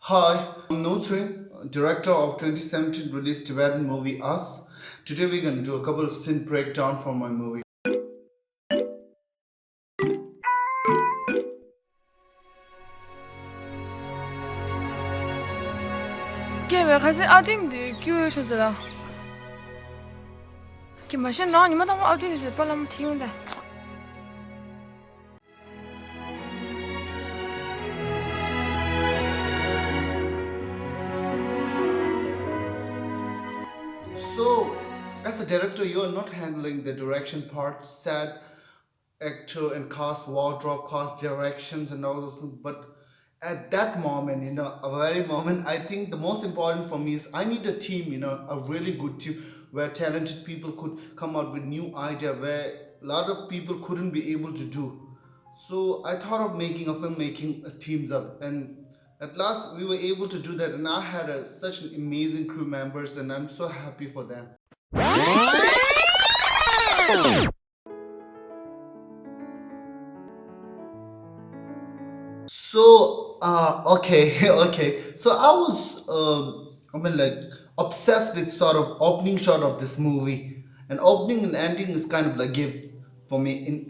Hi, I'm Nortse, director of 2017 released Tibetan movie Us. Today we're going to do a couple of scene breakdown from my movie. Cái về khai sinh outing thì kêu cho rồi. Cái mà xem nó nhưng mà tao outing thì bao lâu mới thiếu đấy. So, as a director, you're not handling the direction part, set, actor and cast, wardrobe, cast, directions, and all those things. But at that moment, a very moment, I think the most important for me is I need a team, a really good team where talented people could come out with new idea where a lot of people couldn't be able to do. So I thought of making a film, making teams up, and at last we were able to do that. And I had such an amazing crew members, and I'm so happy for them. So, okay, okay. So I was, like obsessed with sort of opening shot of this movie, and opening and ending is kind of like give for me in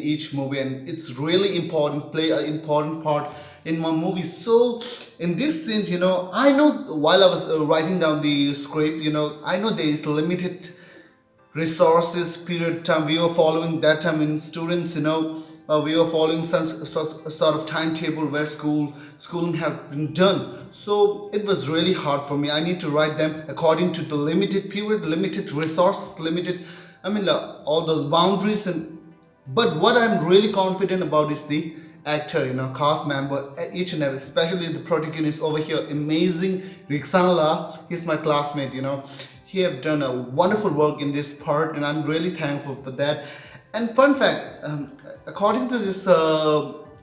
each movie, and it's really important, play an important part in my movie. So in these scenes, I know while I was writing down the script, I know there is limited resources period time we were following that time in students, we were following some sort of timetable where schooling had been done. So it was really hard for me. I need to write them according to the limited period, limited resources, limited, all those boundaries. And but what I'm really confident about is the actor, cast member, each and every, especially the protagonist over here, amazing Rigsang. He's my classmate, He have done a wonderful work in this part, and I'm really thankful for that. And fun fact, according to this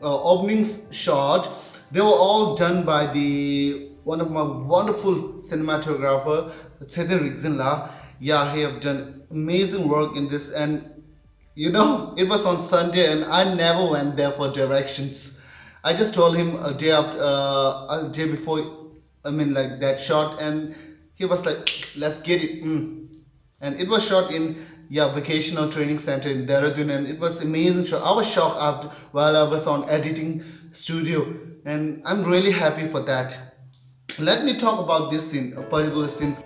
opening shot, they were all done by the one of my wonderful cinematographer, Tseten Rigzen. Yeah, he have done amazing work in this, and it was on Sunday, and I never went there for directions. I just told him a day before, like that shot, and he was like, "Let's get it." And it was shot in vocational training center in Dehradun, and it was amazing shot. I was shocked after while I was on editing studio, and I'm really happy for that. Let me talk about this scene, a particular scene.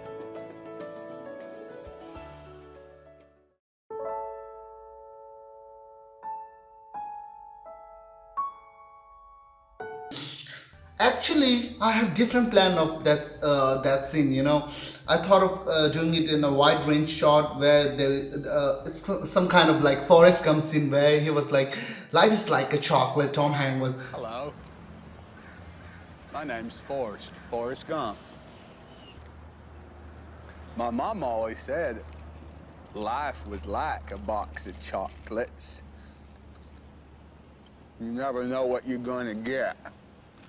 Actually, I have different plan of that scene. I thought of doing it in a wide range shot where it's some kind of like Forrest Gump scene where he was like, "Life is like a chocolate." Tom Hanks was. Hello. My name's Forrest Gump. My mom always said life was like a box of chocolates. You never know what you're gonna get.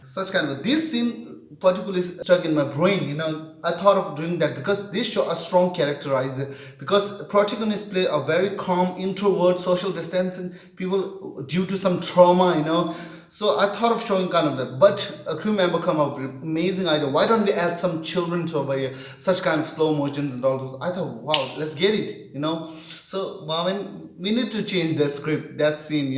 Such kind of this scene particularly stuck in my brain. I thought of doing that because this show a strong characterizer, because protagonists play a very calm introvert social distancing people due to some trauma. So I thought of showing kind of that, but a crew member come up with amazing idea. Why don't we add some children over here, such kind of slow motions and all those? I thought, wow, let's get it. So when we need to change that script, that scene.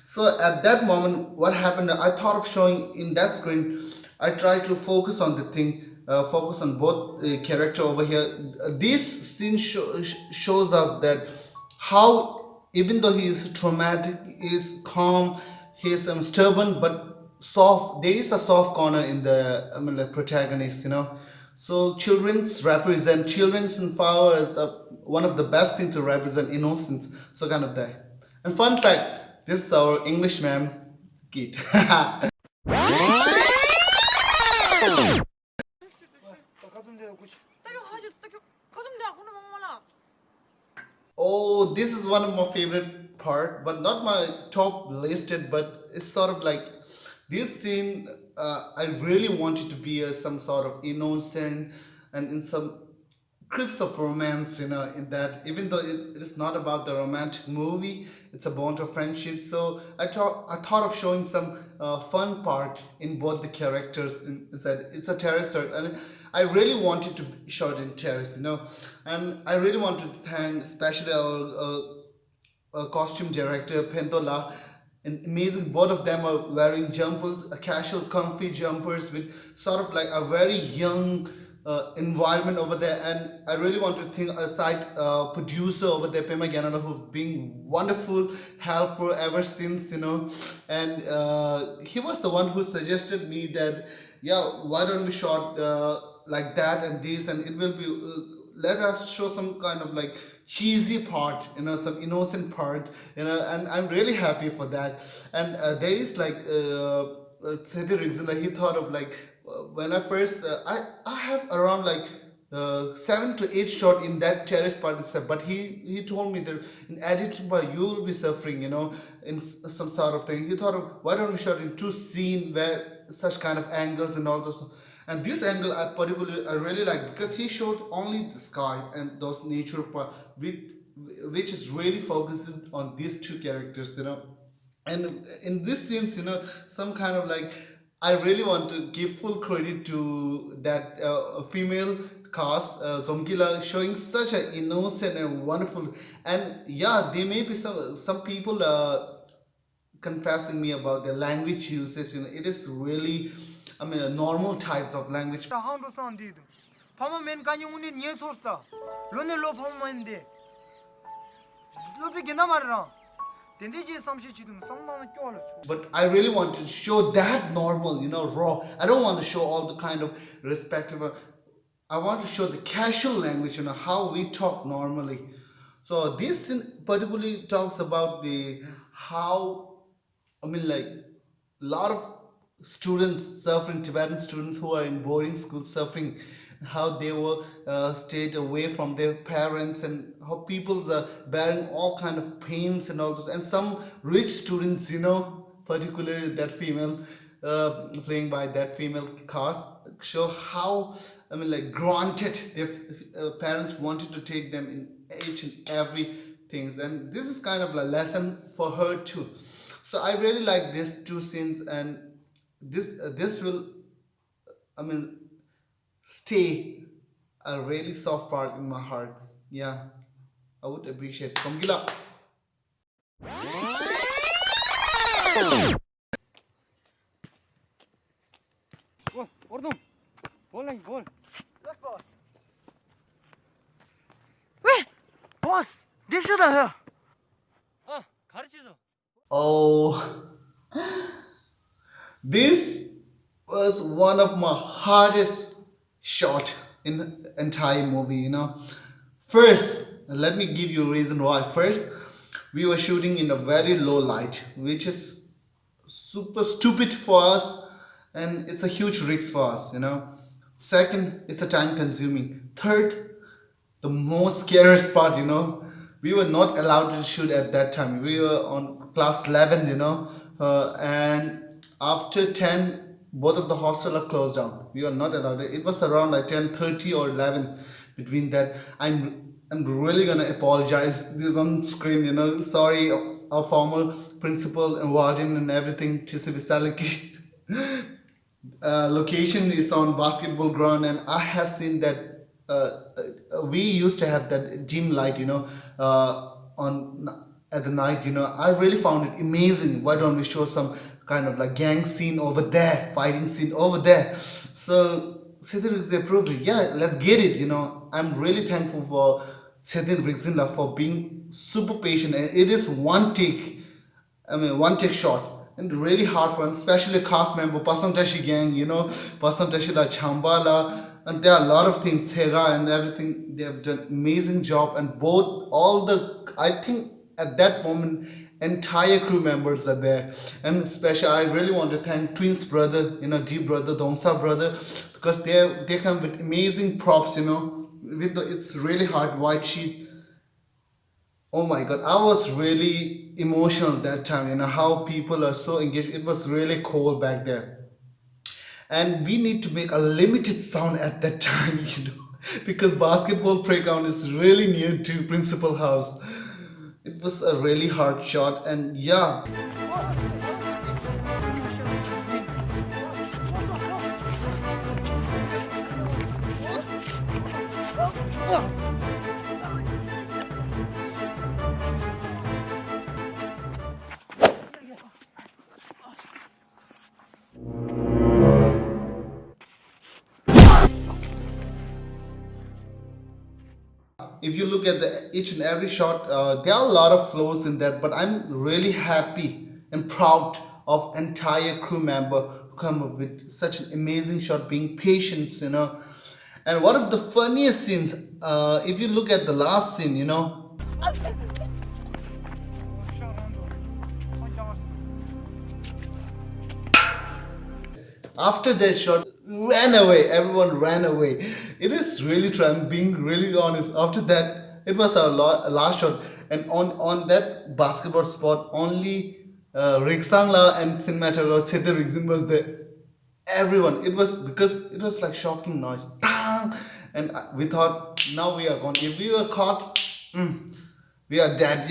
So at that moment, what happened? I thought of showing in that screen. I tried to focus on the thing, focus on both character over here. This scene shows us that how even though he is traumatic, he is calm, he is stubborn, but soft. There is a soft corner in the like protagonist. So children's in power is one of the best things to represent innocence. So kind of that. And fun fact. This is our English ma'am, Kate. Oh, this is one of my favorite part, but not my top listed. But it's sort of like this scene. I really wanted to be some sort of innocent and in some crisp of romance, in that, even though it is not about the romantic movie, it's a bond of friendship. So I thought of showing some fun part in both the characters inside. It's a terrace art, and I really wanted to show it in terrace, and I really want to thank especially our costume director Pentola. And amazing, both of them are wearing jumpers, casual, comfy jumpers with sort of like a very young environment over there. And I really want to thank a site producer over there, Pema Gyana, who's been wonderful helper ever since, And he was the one who suggested me that, yeah, why don't we shot like that and this, and it will be. Let us show some kind of like cheesy part, some innocent part, and I'm really happy for that. And there is like Rigzen, like he thought of like when I first I have around like 7 to 8 shot in that terrace part itself, but he told me that in editing part you will be suffering, in some sort of thing. He thought of why don't we shot in two scene where such kind of angles and all those. And this angle I really like, because he showed only the sky and those nature part, which is really focusing on these two characters, And in this sense, some kind of like, I really want to give full credit to that female cast, Zomkey, showing such an innocent and wonderful. And yeah, there may be some people confessing me about their language usage. It is really, I mean, a normal types of language. 한도 산디도 파마면 간용운이 니 소스다 론넬로 파마인데 로비게나 말이라 덴데지 삼시 지금 상당히 껴알아. But I really want to show that normal, raw. I don't want to show all the kind of respective. I want to show the casual language, how we talk normally. So this scene particularly talks about the how, I mean, like a lot of students suffering, Tibetan students who are in boarding school suffering, how they were stayed away from their parents, and how people's are bearing all kind of pains and all those. And some rich students, particularly that female, playing by that female cast, show how, I mean, like granted their parents wanted to take them in each and every things, and this is kind of a lesson for her too. So I really like these two scenes, and this will, I mean, stay a really soft part in my heart. Yeah, I would appreciate Kongila. 어, 오르동. 볼라이 볼. Yes, boss. 왜? Boss, 디슈다 해. 가르치죠. Oh, this was one of my hardest shot in the entire movie. First, let me give you a reason why. First, we were shooting in a very low light, which is super stupid for us, and it's a huge risk for us. Second, it's a time consuming. Third, the most scariest part, we were not allowed to shoot at that time. We were on class 11, and after 10, both of the hostel are closed down. We were not allowed. It was around like 10:30 or 11 between that. I'm really gonna apologize this on screen, sorry, our former principal and warden and everything, Tsesang. Location is on basketball ground, and I have seen that we used to have that dim light, on at the night. I really found it amazing. Why don't we show some kind of like gang scene over there, fighting scene over there? So Tseten approved it. Yeah, let's get it. I'm really thankful for Tseten Rigzen for being super patient, and it is one take. I mean, one take shot, and really hard for him, especially cast member Pasang Tashi gang, Pasang Tashi la Chambala, and there are a lot of things, Hega and everything. They have done amazing job, and I think at that moment, entire crew members are there, and especially I really want to thank twins brother, deep brother, Dongsa brother, because they come with amazing props, it's really hard white sheet. Oh my god, I was really emotional that time, how people are so engaged. It was really cold back there. And we need to make a limited sound at that time, because basketball playground is really near to principal house. It was a really hard shot, and yeah. If you look at each and every shot, there are a lot of flaws in that, but I'm really happy and proud of entire crew member who come up with such an amazing shot, being patient, And one of the funniest scenes, if you look at the last scene, after that shot, ran away. Everyone ran away. It is really true. I'm being really honest. After that, it was our last shot, and on that basketball spot, only Rigsang la and Cinematographer Tseten Rigzen was there. Everyone. It was because it was like shocking noise. Tang! And we thought now we are gone. If we were caught, we are dead.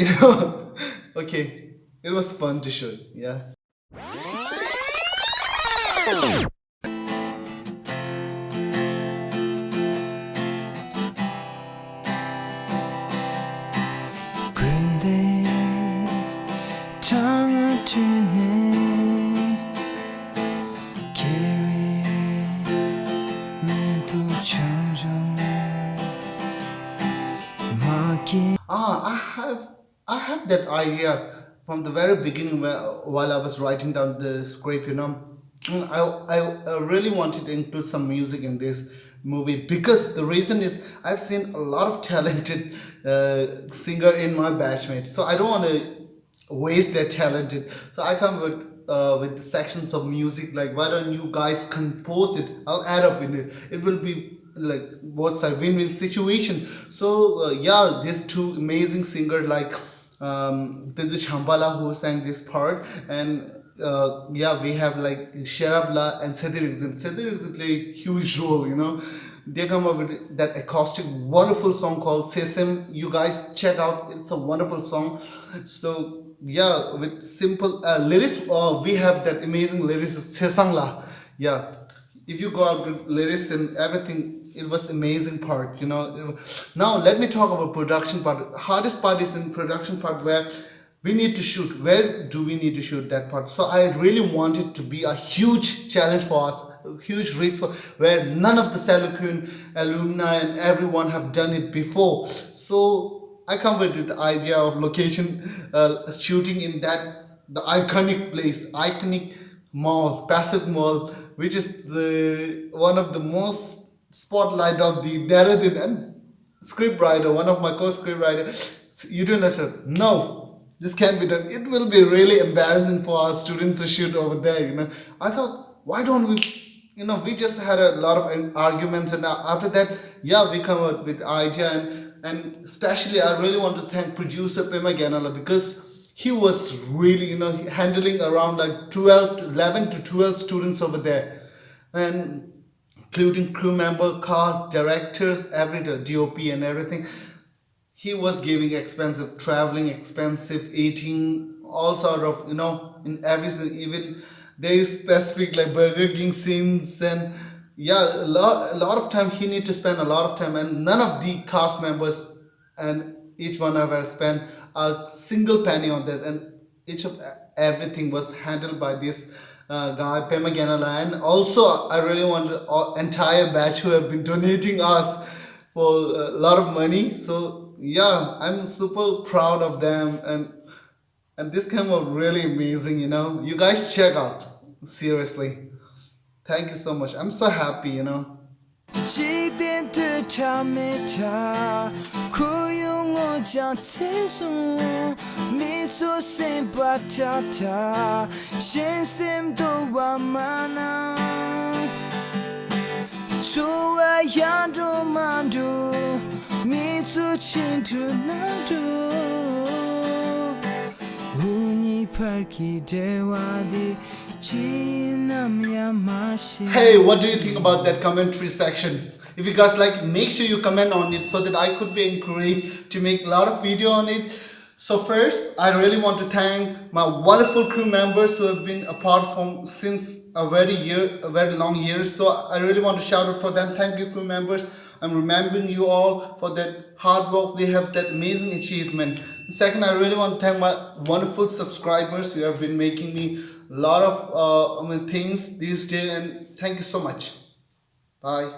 Okay. It was fun to shoot. Yeah. I have that idea from the very beginning while I was writing down the script. I really wanted to include some music in this movie because the reason is I've seen a lot of talented singer in my batchmate, so I don't want to waste their talented. So I come with sections of music, like why don't you guys compose it? I'll add up in it. It will be like both side win-win situation. So yeah, these two amazing singers like Tenzu Chambala who sang this part, and yeah, we have like Sherabla and Rigzen. Rigzen play a huge role, They come up with that acoustic wonderful song called Tsesang. You guys check out, it's a wonderful song. So yeah, with simple lyrics, we have that amazing lyricist Tsesang la. Yeah, if you go out with lyrics and everything, it was amazing part. Now let me talk about production part. Hardest part is in production part where we need to shoot. Where do we need to shoot that part? So I really want it to be a huge challenge for us, a huge risk for where none of the Salukun alumni and everyone have done it before. So I come with the idea of location shooting in the iconic place, iconic mall, Passive Mall, which is the one of the most spotlight of the Dehradun, and scriptwriter, one of my co-scriptwriter, Youdon, no, this can't be done. It will be really embarrassing for our students to shoot over there. I thought, why don't we? We just had a lot of arguments, and after that, yeah, we come up with idea, and especially I really want to thank producer Pema Gyana because he was really, handling around like 11 to 12 students over there, and including crew member, cast, directors, DOP and everything. He was giving expensive traveling, expensive eating, all sort of, in everything. Even there is specific like Burger King scenes, and yeah, a lot of time he need to spend a lot of time, and none of the cast members and each one of us spent a single penny on that, and everything was handled by this guy Pema Gyana. And also I really want the entire batch who have been donating us for a lot of money. So yeah, I'm super proud of them, and this came out really amazing. You guys check out, seriously. Thank you so much. I'm so happy. Parki dewadi Hey, what do you think about that commentary section? If you guys like, make sure you comment on it so that I could be encouraged to make a lot of video on it. So first, I really want to thank my wonderful crew members who have been apart from since a very long year. So I really want to shout out for them. Thank you, crew members. I'm remembering you all for that hard work. We have that amazing achievement. Second, I really want to thank my wonderful subscribers who have been making me a lot of things these days, and thank you so much. Bye.